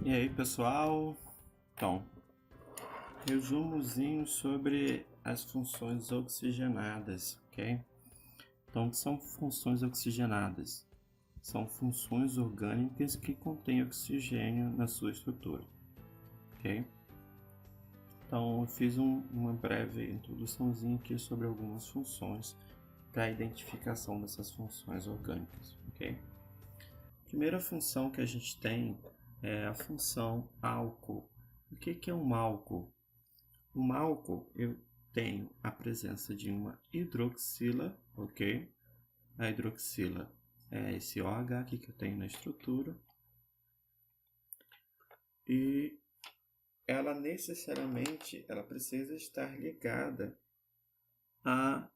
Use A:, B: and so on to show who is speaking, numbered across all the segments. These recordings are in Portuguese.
A: E aí, pessoal? Então, resumozinho sobre as funções oxigenadas, ok? Então, o que são funções oxigenadas? São funções orgânicas que contêm oxigênio na sua estrutura, ok? Então, eu fiz uma breve introduçãozinha aqui sobre algumas funções para a identificação dessas funções orgânicas, ok? A primeira função que a gente tem é a função álcool. O que é um álcool? Um álcool, eu tenho a presença de uma hidroxila, ok? A hidroxila é esse OH aqui que eu tenho na estrutura. E ela necessariamente ela precisa estar ligada a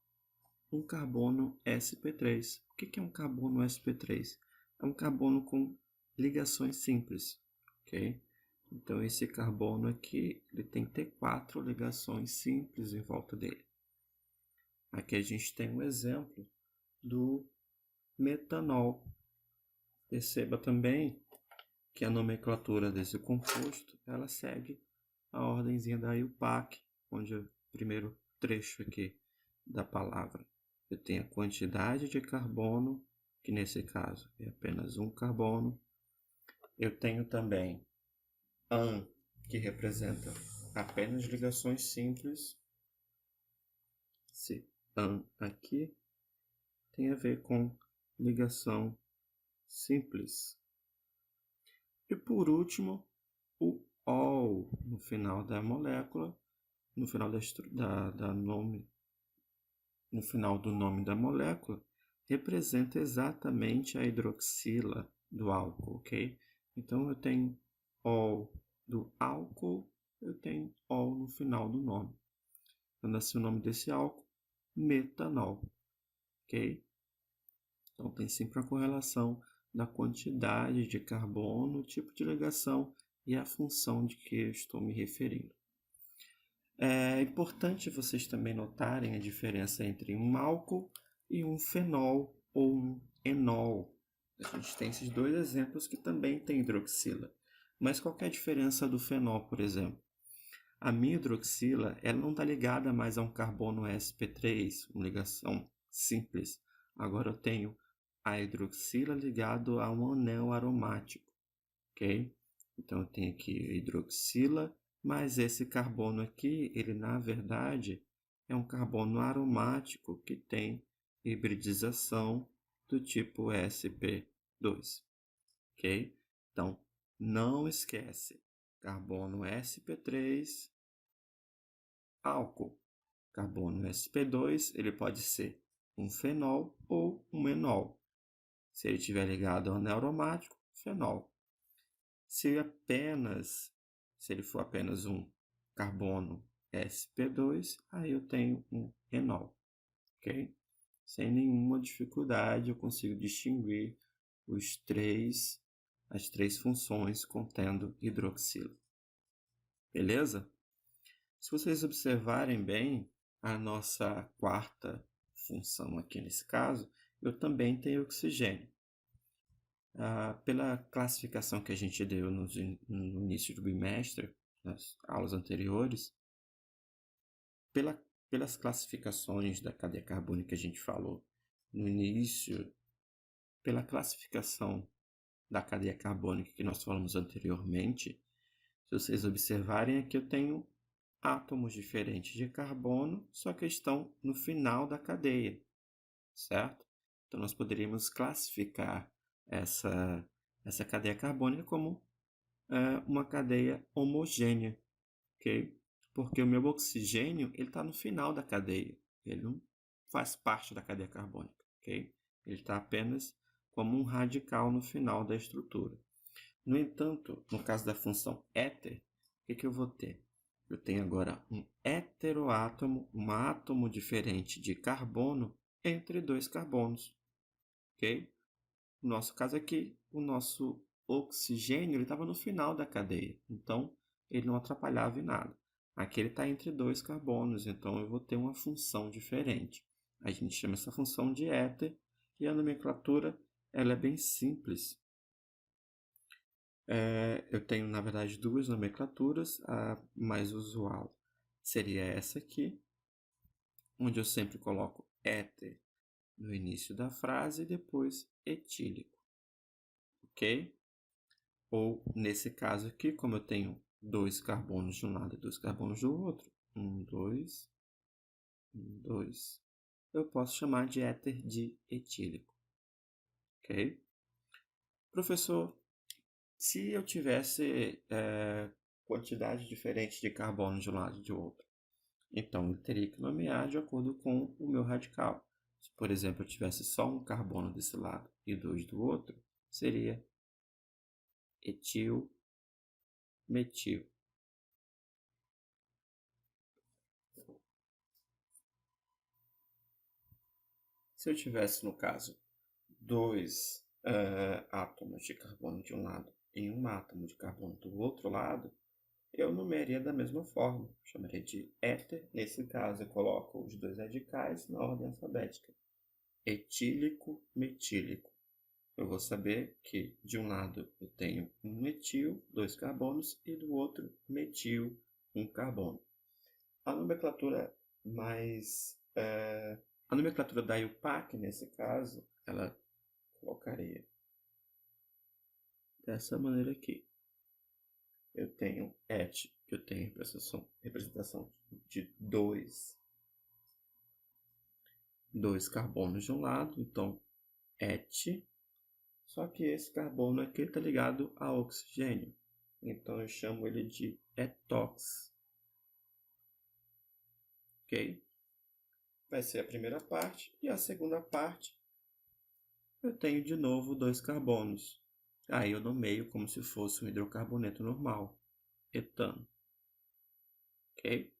A: um carbono sp3. O que é um carbono sp3? É um carbono com ligações simples, ok? Então, esse carbono aqui ele tem que ter 4 ligações simples em volta dele. Aqui a gente tem um exemplo do metanol. Perceba também que a nomenclatura desse composto ela segue a ordenzinha da IUPAC, onde é o primeiro trecho aqui da palavra. Eu tenho a quantidade de carbono, que nesse caso é apenas um carbono. Eu tenho também AN, que representa apenas ligações simples. Esse AN aqui tem a ver com ligação simples. E por último, o OL no final da molécula, no final no final do nome da molécula, representa exatamente a hidroxila do álcool, ok? Então eu tenho OL do álcool, eu tenho OL no final do nome. Eu nasci o nome desse álcool, metanol, ok? Então tem sempre a correlação da quantidade de carbono, o tipo de ligação e a função de que eu estou me referindo. É importante vocês também notarem a diferença entre um álcool e um fenol ou um enol. A gente tem esses dois exemplos que também tem hidroxila. Mas qual é a diferença do fenol, por exemplo? A minha hidroxila ela não está ligada mais a um carbono sp3, uma ligação simples. Agora eu tenho a hidroxila ligado a um anel aromático, ok? Então eu tenho aqui a hidroxila, mas esse carbono aqui, ele na verdade é um carbono aromático que tem hibridização do tipo sp2, ok? Então não esquece, carbono sp3, álcool. Carbono sp2, ele pode ser um fenol ou um enol. Se ele estiver ligado ao anel aromático, fenol. Se ele for apenas um carbono sp2, aí eu tenho um enol, ok? Sem nenhuma dificuldade eu consigo distinguir as três funções contendo hidroxila. Beleza? Se vocês observarem bem, a nossa quarta função aqui nesse caso, eu também tenho oxigênio. Pela classificação que a gente deu no início do bimestre, nas aulas anteriores, pelas classificações da cadeia carbônica que a gente falou no início, pela classificação da cadeia carbônica que nós falamos anteriormente, se vocês observarem aqui eu tenho átomos diferentes de carbono, só que estão no final da cadeia, certo? Então nós poderíamos classificar essa cadeia carbônica como uma cadeia homogênea, ok? Porque o meu oxigênio está no final da cadeia, ele não faz parte da cadeia carbônica, ok? Ele está apenas como um radical no final da estrutura. No entanto, no caso da função éter, o que eu vou ter? Eu tenho agora um heteroátomo, um átomo diferente de carbono entre dois carbonos, ok? No nosso caso aqui, o nosso oxigênio estava no final da cadeia, então ele não atrapalhava em nada. Aqui ele está entre dois carbonos, então eu vou ter uma função diferente. A gente chama essa função de éter e a nomenclatura ela é bem simples. Eu tenho, na verdade, duas nomenclaturas. A mais usual seria essa aqui, onde eu sempre coloco éter no início da frase e depois etílico, ok? Ou, nesse caso aqui, como eu tenho 2 carbonos de um lado e 2 carbonos do outro, 1, 2, 1, 2, eu posso chamar de éter de etílico, ok? Professor, se eu tivesse quantidade diferente de carbono de um lado e de outro, então eu teria que nomear de acordo com o meu radical. Se, por exemplo, eu tivesse só um carbono desse lado e 2 do outro, seria etil, metil. Se eu tivesse, no caso, 2 átomos de carbono de um lado e um átomo de carbono do outro lado, eu numeraria da mesma forma. Chamaria de éter. Nesse caso, eu coloco os 2 radicais na ordem alfabética. Etílico, metílico. Eu vou saber que de um lado eu tenho um etil, 2 carbonos, e do outro metil, 1 carbono. A nomenclatura a nomenclatura da IUPAC, nesse caso, ela colocaria dessa maneira aqui. Eu tenho et, que eu tenho representação de 2 carbonos de um lado, então et, só que esse carbono aqui está ligado a oxigênio, então eu chamo ele de etox, ok? Vai ser a primeira parte, e a segunda parte eu tenho de novo 2 carbonos. Aí eu nomeio como se fosse um hidrocarboneto normal, etano, ok?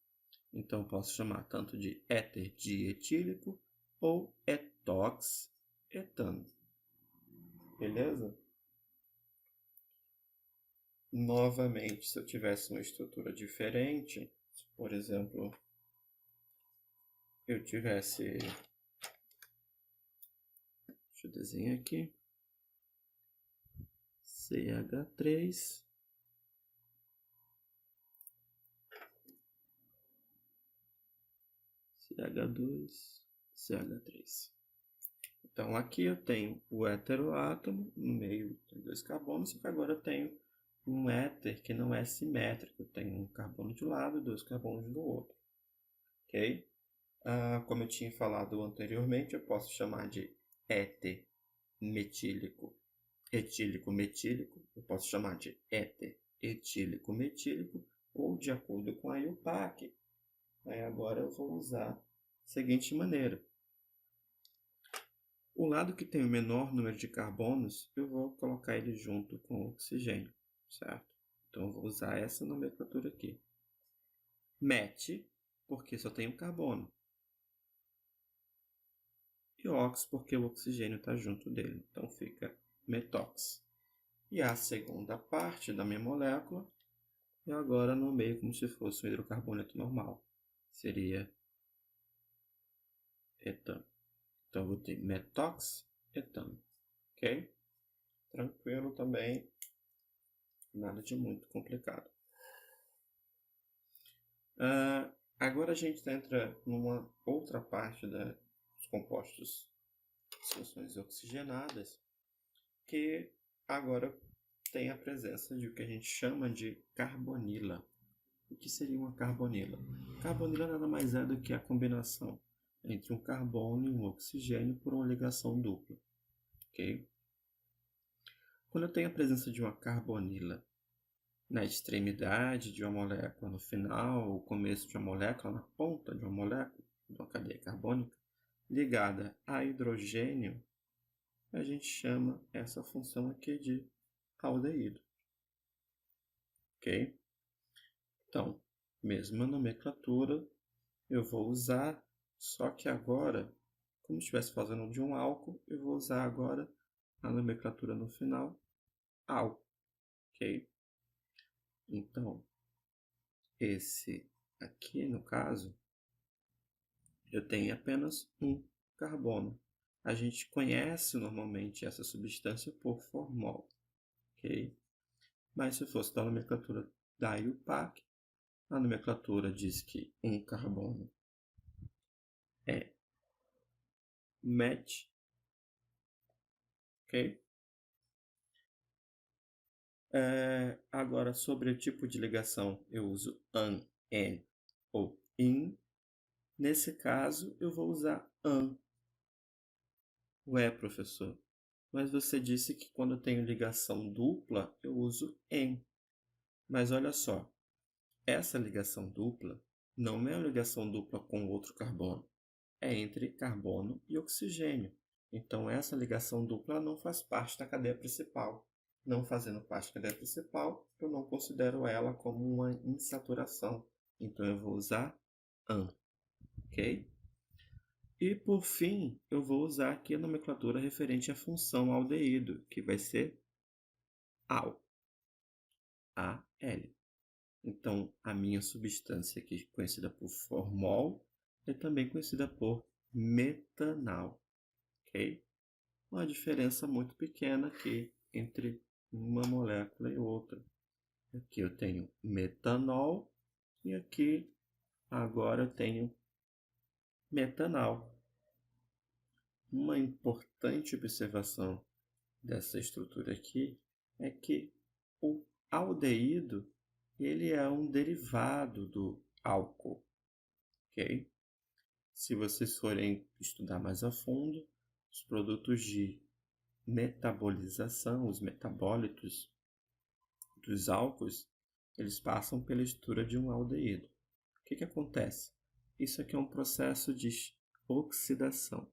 A: Então, posso chamar tanto de éter dietílico ou etox etano. Beleza? Novamente, se eu tivesse uma estrutura diferente, se, por exemplo, eu tivesse... Deixa eu desenhar aqui. CH3. CH2, CH3. Então, aqui eu tenho o heteroátomo, no meio tem 2 carbonos, e agora eu tenho um éter que não é simétrico. Eu tenho um carbono de um lado e 2 carbonos do outro. Ok? Como eu tinha falado anteriormente, eu posso chamar de éter metílico, etílico, metílico. Eu posso chamar de éter etílico, metílico, ou de acordo com a IUPAC. Aí agora eu vou usar da seguinte maneira. O lado que tem o menor número de carbonos, eu vou colocar ele junto com o oxigênio, certo? Então, eu vou usar essa nomenclatura aqui. Met, porque só tem um carbono. E ox, porque o oxigênio está junto dele. Então, fica metox. E a segunda parte da minha molécula, eu agora nomeio como se fosse um hidrocarboneto normal. Seria etano. Então, eu vou ter metox, etano. Ok? Tranquilo também. Nada de muito complicado. Agora a gente entra numa outra parte dos compostos de soluções oxigenadas, que agora tem a presença de o que a gente chama de carbonila. O que seria uma carbonila? Carbonila nada mais é do que a combinação entre um carbono e um oxigênio por uma ligação dupla. Okay? Quando eu tenho a presença de uma carbonila na extremidade de uma molécula, no final, o começo de uma molécula, na ponta de uma molécula, de uma cadeia carbônica, ligada a hidrogênio, a gente chama essa função aqui de aldeído. Ok? Então, mesma nomenclatura, eu vou usar, só que agora, como se estivesse fazendo de um álcool, eu vou usar agora a nomenclatura no final, al. Ok? Então, esse aqui, no caso, eu tenho apenas um carbono. A gente conhece normalmente essa substância por formol, ok? Mas se fosse da nomenclatura da IUPAC, a nomenclatura diz que um carbono é MET, ok? Agora, sobre o tipo de ligação, eu uso AN, AN ou IN. Nesse caso, eu vou usar AN. Ué, professor, mas você disse que quando eu tenho ligação dupla, eu uso EN. Mas olha só, essa ligação dupla não é uma ligação dupla com outro carbono. É entre carbono e oxigênio. Então, essa ligação dupla não faz parte da cadeia principal. Não fazendo parte da cadeia principal, eu não considero ela como uma insaturação. Então, eu vou usar AN, ok? E, por fim, eu vou usar aqui a nomenclatura referente à função aldeído, que vai ser AL, AL. Então, a minha substância aqui, conhecida por formol, é também conhecida por metanal, ok? Uma diferença muito pequena aqui entre uma molécula e outra. Aqui eu tenho metanol e aqui agora eu tenho metanal. Uma importante observação dessa estrutura aqui é que o aldeído ele é um derivado do álcool, ok? Se vocês forem estudar mais a fundo, os produtos de metabolização, os metabólitos dos álcools, eles passam pela estrutura de um aldeído. O que acontece? Isso aqui é um processo de oxidação,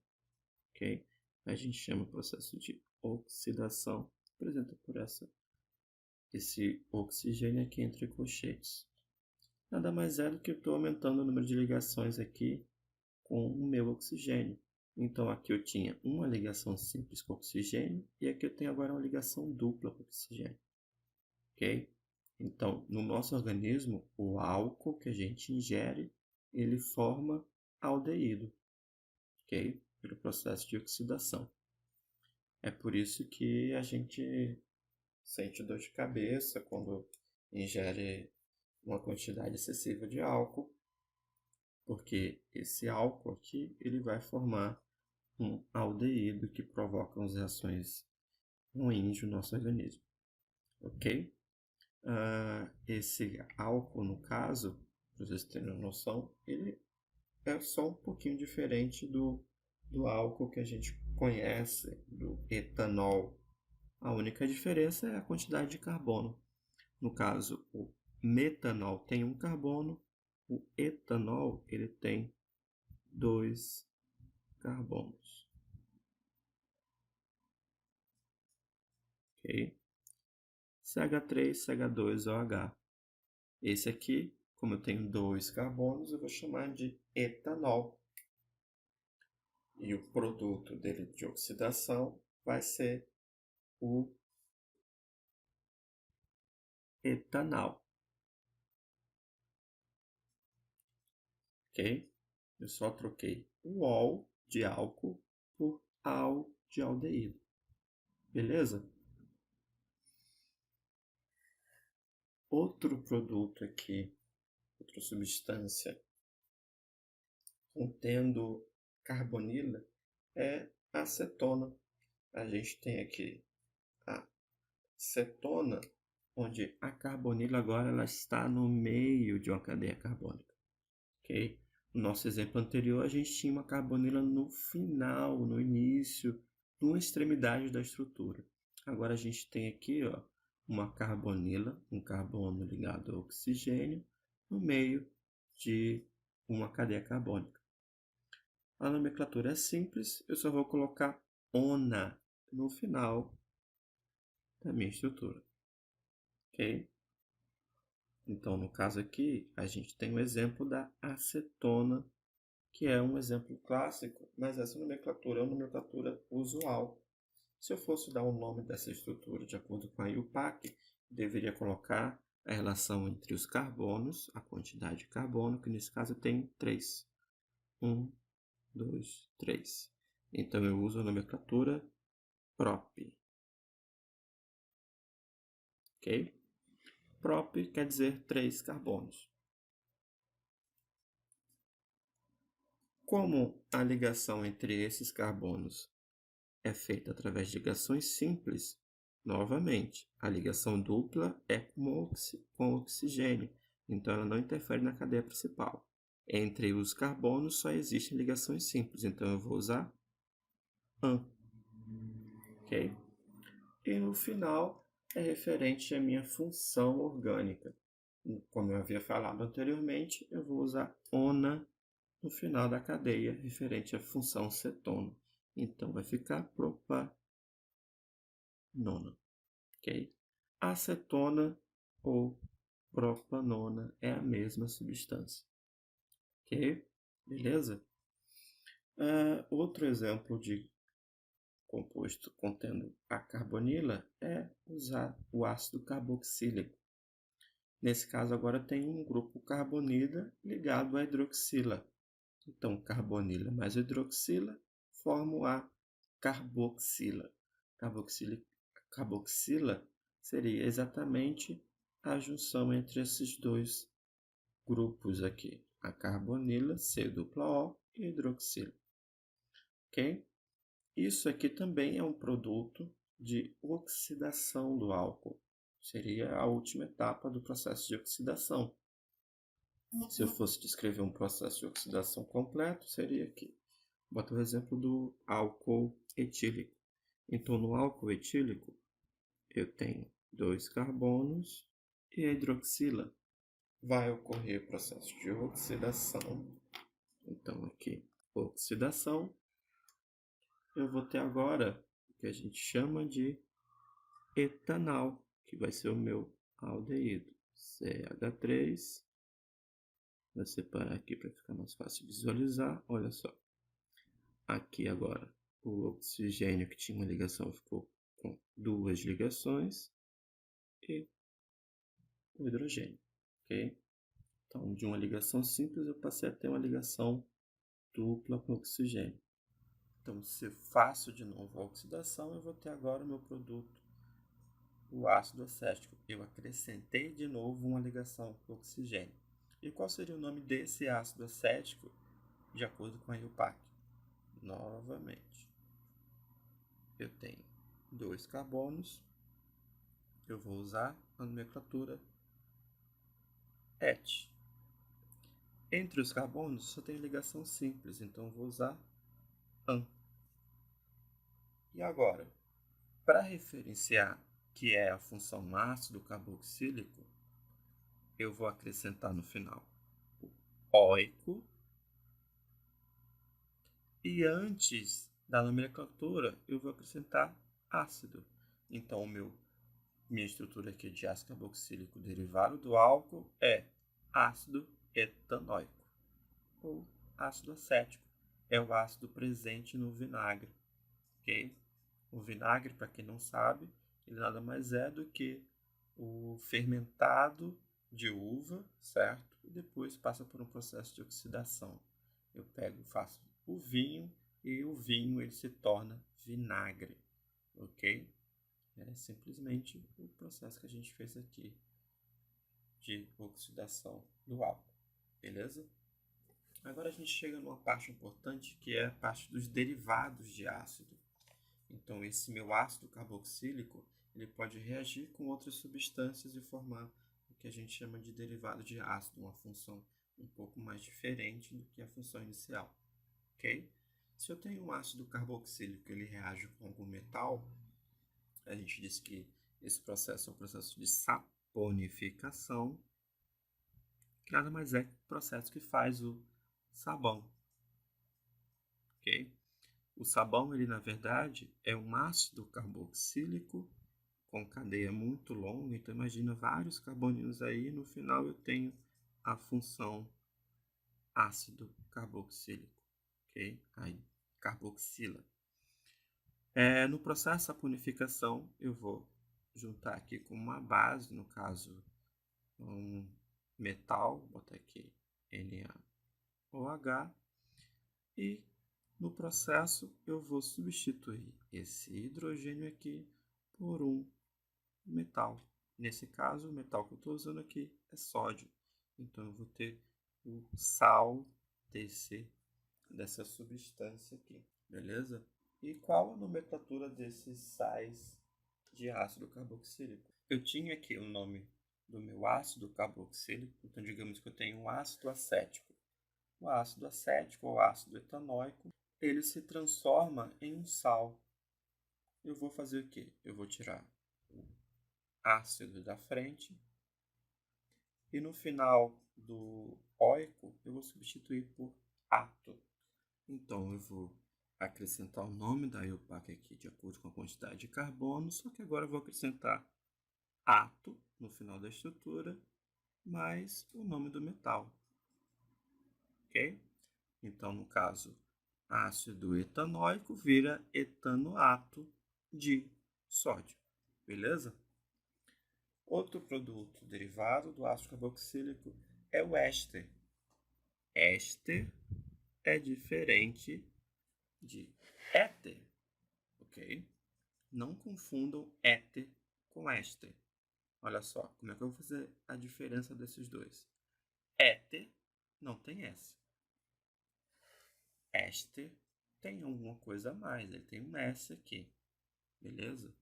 A: ok? A gente chama o processo de oxidação, apresenta por esse oxigênio aqui entre colchetes. Nada mais é do que eu estou aumentando o número de ligações aqui com o meu oxigênio. Então, aqui eu tinha uma ligação simples com oxigênio e aqui eu tenho agora uma ligação dupla com oxigênio. Ok? Então, no nosso organismo, o álcool que a gente ingere, ele forma aldeído, ok? Pelo processo de oxidação. É por isso que a gente sente dor de cabeça quando ingere uma quantidade excessiva de álcool, porque esse álcool aqui ele vai formar um aldeído que provoca as reações ruins no nosso organismo, ok? Esse álcool, no caso, para vocês terem uma noção, ele é só um pouquinho diferente do álcool que a gente conhece, do etanol. A única diferença é a quantidade de carbono. No caso, o metanol tem um carbono, o etanol ele tem 2 carbonos. Ok? CH3, CH2OH. Esse aqui, como eu tenho 2 carbonos, eu vou chamar de etanol. E o produto dele de oxidação vai ser o etanal. Ok? Eu só troquei o ol de álcool por al de aldeído. Beleza? Outro produto aqui, outra substância contendo carbonila é a acetona. A gente tem aqui a cetona, onde a carbonila agora ela está no meio de uma cadeia carbônica. Okay? No nosso exemplo anterior, a gente tinha uma carbonila no final, no início, numa extremidade da estrutura. Agora a gente tem aqui uma carbonila, um carbono ligado ao oxigênio, no meio de uma cadeia carbônica. A nomenclatura é simples, eu só vou colocar ona no final da minha estrutura. Ok? Então, no caso aqui, a gente tem o exemplo da acetona, que é um exemplo clássico, mas essa nomenclatura é uma nomenclatura usual. Se eu fosse dar o nome dessa estrutura de acordo com a IUPAC, deveria colocar a relação entre os carbonos, a quantidade de carbono, que nesse caso tem 3. 1, 2, 3. Então eu uso a nomenclatura prop. Ok? Prop quer dizer 3 carbonos. Como a ligação entre esses carbonos é feita através de ligações simples, novamente, a ligação dupla é com oxigênio, então ela não interfere na cadeia principal. Entre os carbonos só existem ligações simples, então eu vou usar AN. Ok? E no final é referente à minha função orgânica. Como eu havia falado anteriormente, eu vou usar ONA no final da cadeia, referente à função cetona. Então vai ficar propanona. Ok? Acetona ou propanona é a mesma substância. Ok? Beleza? Outro exemplo de composto contendo a carbonila é usar o ácido carboxílico. Nesse caso, agora tem um grupo carbonila ligado à hidroxila. Então, carbonila mais hidroxila formam a carboxila. Carboxila seria exatamente a junção entre esses dois grupos aqui, a carbonila, C-O e hidroxila. Ok? Isso aqui também é um produto de oxidação do álcool. Seria a última etapa do processo de oxidação. Se eu fosse descrever um processo de oxidação completo, seria aqui. Bota o exemplo do álcool etílico. Então, no álcool etílico, eu tenho 2 carbonos e a hidroxila. Vai ocorrer o processo de oxidação. Então, aqui, oxidação. Eu vou ter agora o que a gente chama de etanol, que vai ser o meu aldeído. CH3. Vou separar aqui para ficar mais fácil de visualizar. Olha só. Aqui agora, o oxigênio que tinha uma ligação ficou com 2 ligações e o hidrogênio, ok? Então, de uma ligação simples, eu passei a ter uma ligação dupla com oxigênio. Então, se faço de novo a oxidação, eu vou ter agora o meu produto, o ácido acético. Eu acrescentei de novo uma ligação com oxigênio. E qual seria o nome desse ácido acético, de acordo com a IUPAC? Novamente, eu tenho 2 carbonos, eu vou usar a nomenclatura ET. Entre os carbonos só tem ligação simples, então eu vou usar AN. E agora, para referenciar que é a função ácido carboxílico, eu vou acrescentar no final o óico. E antes da nomenclatura, eu vou acrescentar ácido. Então, minha estrutura aqui de ácido carboxílico derivado do álcool é ácido etanóico, ou ácido acético. É o ácido presente no vinagre. Okay? O vinagre, para quem não sabe, ele nada mais é do que o fermentado de uva, certo? E depois passa por um processo de oxidação. Eu faço o vinho e o vinho ele se torna vinagre, ok? É simplesmente o processo que a gente fez aqui de oxidação do álcool, beleza? Agora a gente chega numa parte importante que é a parte dos derivados de ácido. Então esse meu ácido carboxílico ele pode reagir com outras substâncias e formar o que a gente chama de derivado de ácido, uma função um pouco mais diferente do que a função inicial, ok? Se eu tenho um ácido carboxílico ele reage com algum metal, a gente diz que esse processo é um processo de saponificação, que nada mais é que o processo que faz o sabão, ok? O sabão, ele na verdade, é um ácido carboxílico com cadeia muito longa, então imagina vários carboninhos aí, e no final eu tenho a função ácido carboxílico, ok? Aí, carboxila. No processo de saponificação, eu vou juntar aqui com uma base, no caso, um metal, vou botar aqui NaOH, e no processo eu vou substituir esse hidrogênio aqui por um metal, Nesse caso, o metal que eu estou usando aqui é sódio. Então, eu vou ter o sal dessa substância aqui, beleza? E qual a nomenclatura desses sais de ácido carboxílico? Eu tinha aqui o nome do meu ácido carboxílico, então digamos que eu tenho um ácido acético. O ácido acético ou ácido etanóico, ele se transforma em um sal. Eu vou fazer o quê? Eu vou tirar o ácido da frente e no final do óico eu vou substituir por ato. Então eu vou acrescentar o nome da IUPAC aqui de acordo com a quantidade de carbono, só que agora eu vou acrescentar ato no final da estrutura mais o nome do metal, ok? Então, no caso, ácido etanóico vira etanoato de sódio, beleza? Outro produto derivado do ácido carboxílico é o éster. Éster é diferente de éter, ok? Não confundam éter com éster. Olha só, como é que eu vou fazer a diferença desses dois? Éter não tem S. Éster tem alguma coisa a mais, ele tem um S aqui, beleza?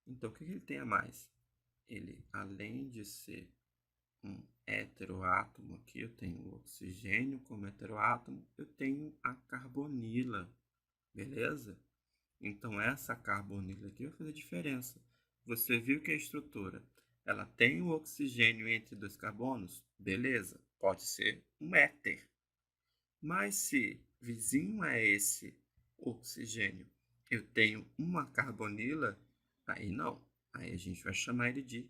A: Então, o que ele tem a mais? Ele, além de ser um heteroátomo aqui, eu tenho o oxigênio como heteroátomo, eu tenho a carbonila, beleza? Então, essa carbonila aqui vai fazer diferença. Você viu que a estrutura, ela tem o oxigênio entre dois carbonos? Beleza, pode ser um éter. Mas se vizinho a esse oxigênio eu tenho uma carbonila, aí não. Aí a gente vai chamar ele de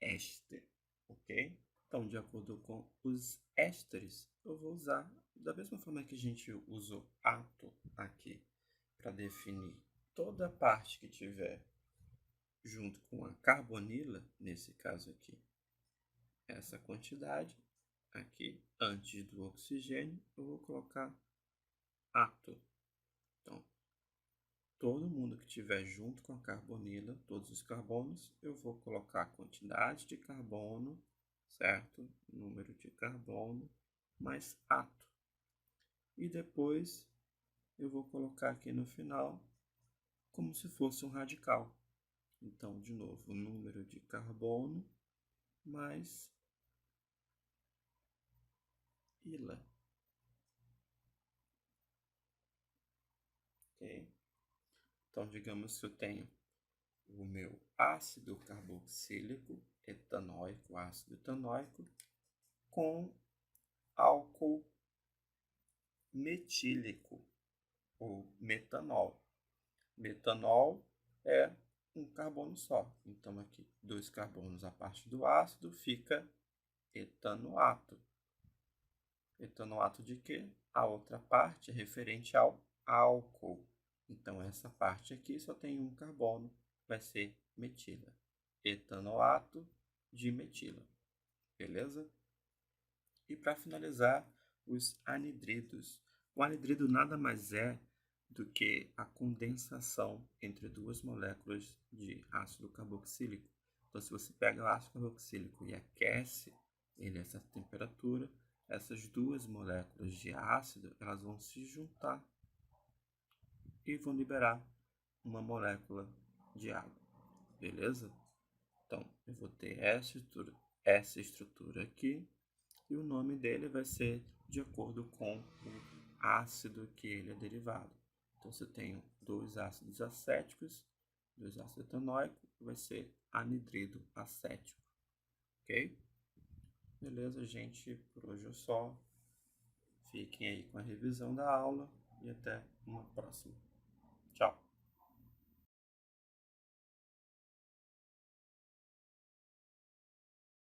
A: éster, ok? Então, de acordo com os ésteres, eu vou usar da mesma forma que a gente usou ato aqui para definir toda a parte que tiver junto com a carbonila, nesse caso aqui, essa quantidade aqui, antes do oxigênio, eu vou colocar ato. Então, todo mundo que tiver junto com a carbonila, todos os carbonos, eu vou colocar a quantidade de carbono, certo? Número de carbono, mais ato. E depois eu vou colocar aqui no final como se fosse um radical. Então, de novo, o número de carbono mais ila. Ok? Então, digamos que eu tenho o meu ácido carboxílico etanóico, ácido etanóico, com álcool metílico ou metanol. Metanol é um carbono só. Então, aqui, dois carbonos a parte do ácido fica etanoato. Etanoato de quê? A outra parte é referente ao álcool. Então, essa parte aqui só tem um carbono, vai ser metila. Etanoato de metila. Beleza? E para finalizar, os anidridos. O anidrido nada mais é do que a condensação entre duas moléculas de ácido carboxílico. Então, se você pega o ácido carboxílico e aquece ele a essa temperatura, essas duas moléculas de ácido elas vão se juntar e vão liberar uma molécula de água, beleza? Então, eu vou ter essa estrutura aqui e o nome dele vai ser de acordo com o ácido que ele é derivado. Então, se eu tenho dois ácidos acéticos, dois ácidos etanóicos, vai ser anidrido acético, ok? Beleza, gente? Por hoje é só. Fiquem aí com a revisão da aula e até uma próxima. Tchau!